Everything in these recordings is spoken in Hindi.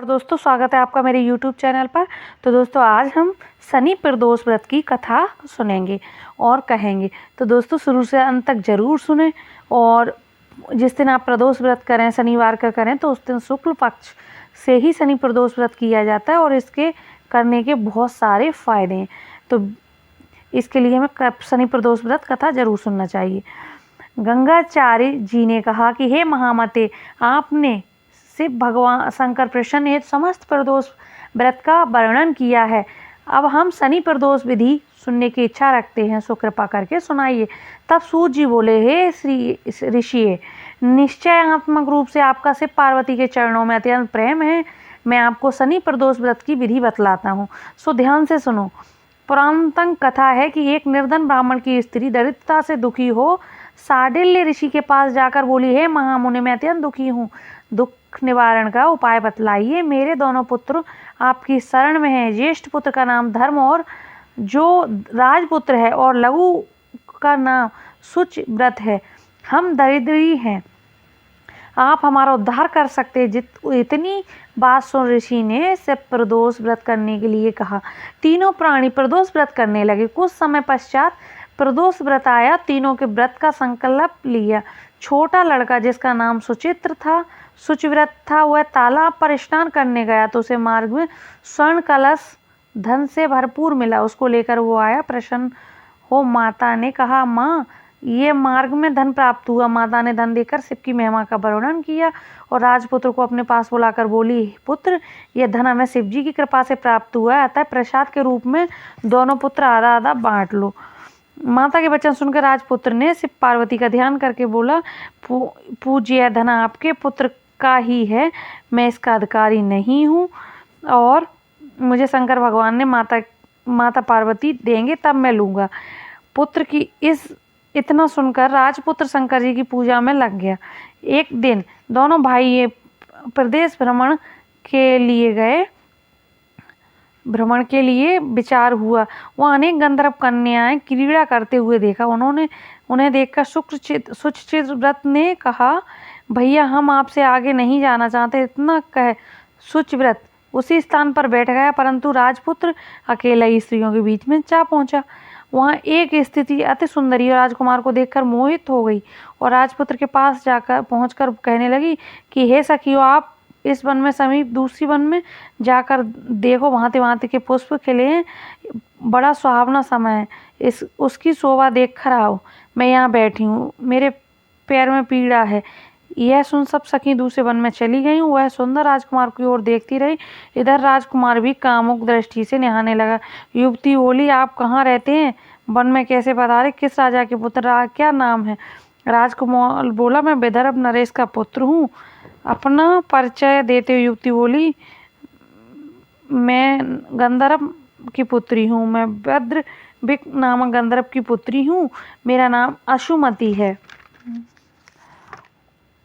और दोस्तों स्वागत है आपका मेरे YouTube चैनल पर। तो दोस्तों आज हम शनि प्रदोष व्रत की कथा सुनेंगे और कहेंगे। तो दोस्तों शुरू से अंत तक जरूर सुने। और जिस दिन आप प्रदोष व्रत करें, शनिवार का करें, तो उस दिन शुक्ल पक्ष से ही शनि प्रदोष व्रत किया जाता है और इसके करने के बहुत सारे फायदे हैं। तो इसके लिए हमें शनि प्रदोष व्रत कथा जरूर सुनना चाहिए। गंगाचार्य जी ने कहा कि हे महामते, आपने शिव भगवान शंकर प्रसन्न हेतु समस्त प्रदोष व्रत का वर्णन किया है। अब हम शनि प्रदोष विधि सुनने की इच्छा रखते हैं, सो कृपा करके सुनाइए। तब सूर्य जी बोले, हे श्री ऋषि, निश्चयात्मक रूप से आपका शिव पार्वती के चरणों में अत्यंत प्रेम है। मैं आपको शनि प्रदोष व्रत की विधि बतलाता हूँ, सो ध्यान से सुनो। पुरातन कथा है कि एक निर्धन ब्राह्मण की स्त्री दरिद्रता से दुखी हो शांडिल्य ऋषि के पास जाकर बोली, हे महामुनि, मैं अत्यंत दुखी हूँ, दुख निवारण का उपाय बतलाइए। मेरे दोनों पुत्र आपकी शरण में हैं। ज्येष्ठ पुत्र का नाम धर्म और जो राजपुत्र है, और लघु का नाम शुचिव्रत है। हम दरिद्री हैं, आप हमारा उद्धार कर सकते। इतनी बात सुन ऋषि ने शिव प्रदोष व्रत करने के लिए कहा। तीनों प्राणी प्रदोष व्रत करने लगे। कुछ समय पश्चात प्रदोष व्रत आया। तीनों के व्रत का संकल्प लिया। छोटा लड़का जिसका नाम शुचिव्रत था, वह तालाब पर स्नान करने गया तो उसे मार्ग में स्वर्ण कलश धन से भरपूर मिला। उसको लेकर वो आया। प्रसन्न हो माता ने कहा, माँ, ये मार्ग में धन प्राप्त हुआ। माता ने धन देकर शिव की महिमा का वर्णन किया और राजपुत्र को अपने पास बुलाकर बोली, पुत्र, यह धन हमें शिव जी की कृपा से प्राप्त हुआ है, अतः प्रसाद के रूप में दोनों पुत्र आधा आधा बांट लो। माता के वचन सुनकर राजपुत्र ने शिव पार्वती का ध्यान करके बोला, पूज्य, धन आपके पुत्र का ही है, मैं इसका अधिकारी नहीं हूँ, और मुझे शंकर भगवान ने माता पार्वती देंगे, तब मैं लूँगा। पुत्र की इतना सुनकर राजपुत्र शंकर जी की पूजा में लग गया। एक दिन दोनों भाई ये प्रदेश भ्रमण के लिए विचार हुआ। वहाँ अनेक गंधर्व कन्याएं क्रीड़ा करते हुए देखा। उन्हें देखकर शुचिव्रत ने कहा, भैया, हम आपसे आगे नहीं जाना चाहते। इतना कह शुचिव्रत उसी स्थान पर बैठ गया, परंतु राजपुत्र अकेला ही स्त्रियों के बीच में जा पहुंचा। वहाँ एक स्थिति अति सुंदरी और राजकुमार को देखकर मोहित हो गई और राजपुत्र के पास पहुंचकर कहने लगी कि हे सखियों, आप इस वन में समीप दूसरी वन में जाकर देखो, भांति भांति के पुष्प खिले हैं, बड़ा सुहावना समय है, उसकी शोभा देख कर आओ। मैं यहाँ बैठी हूँ, मेरे पैर में पीड़ा है। यह सुन सब सखी दूसरे वन में चली गईं। वह सुंदर राजकुमार की ओर देखती रही। इधर राजकुमार भी कामुक दृष्टि से निहारने लगा। युवती बोली, आप कहाँ रहते हैं? वन में कैसे पधारे? किस राजा के पुत्र? क्या नाम है? राजकुमार बोला, मैं विदर्भ नरेश का पुत्र हूँ। अपना परिचय देते हुए युवती बोली, मैं गंधर्व की पुत्री हूँ, मैं भद्रविक नामक गंधर्व की पुत्री हूँ। मेरा नाम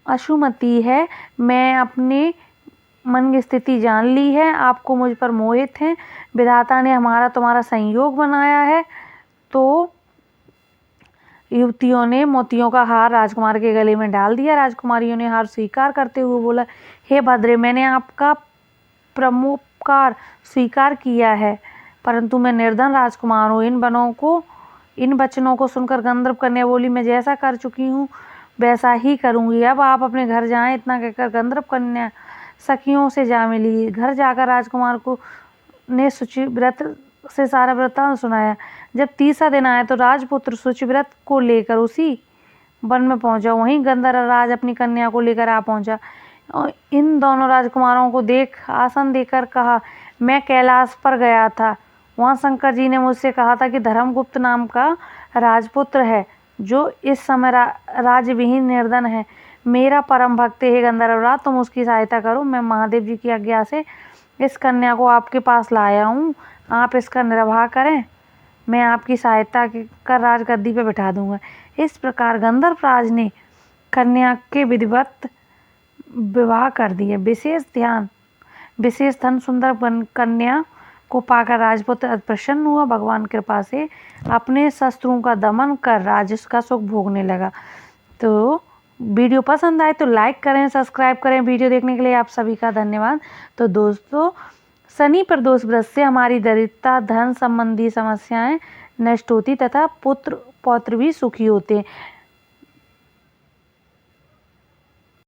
अशुमती है। मैं अपने मन की स्थिति जान ली है। आपको मुझ पर मोहित हैं। विधाता ने हमारा तुम्हारा संयोग बनाया है। तो युवतियों ने मोतियों का हार राजकुमार के गले में डाल दिया। राजकुमारियों ने हार स्वीकार करते हुए बोला, हे भद्रे, मैंने आपका प्रमोपकार स्वीकार किया है, परंतु मैं निर्धन राजकुमार हूँ। इन वचनों को सुनकर गंधर्व कन्या बोली, मैं जैसा कर चुकी हूँ वैसा ही करूँगी। अब आप अपने घर जाएं। इतना कहकर गंधर्व कन्या सखियों से जा मिली। घर जाकर राजकुमार को ने शुचिव्रत से सारा वृत्तांत सुनाया। जब तीसरा दिन आया तो राजपुत्र शुचिव्रत को लेकर उसी वन में पहुंचा। वहीं गंधर्व राज अपनी कन्या को लेकर आ पहुंचा। इन दोनों राजकुमारों को देख आसन देकर कहा, मैं कैलाश पर गया था। वहाँ शंकर जी ने मुझसे कहा था कि धर्मगुप्त नाम का राजपुत्र है, जो इस समय राज्यविहीन निर्धन है। मेरा परम भक्त है गंधर्वराज, तुम उसकी सहायता करो। मैं महादेव जी की आज्ञा से इस कन्या को आपके पास लाया हूँ। आप इसका निर्वाह करें, मैं आपकी सहायता कर राजगद्दी पे बिठा दूंगा। इस प्रकार गंधर्व राज ने कन्या के विधिवत विवाह कर दिया। विशेष धन सुंदर कन्या को पाकर राजपुत्र प्रसन्न हुआ। भगवान कृपा से अपने शत्रुओं का दमन कर राज्य का सुख भोगने लगा। तो वीडियो पसंद आए तो लाइक करें, सब्सक्राइब करें। वीडियो देखने के लिए आप सभी का धन्यवाद। तो दोस्तों, शनि प्रदोष व्रत से हमारी दरिद्रता, धन संबंधी समस्याएं नष्ट होती तथा पुत्र पौत्र भी सुखी होते हैं।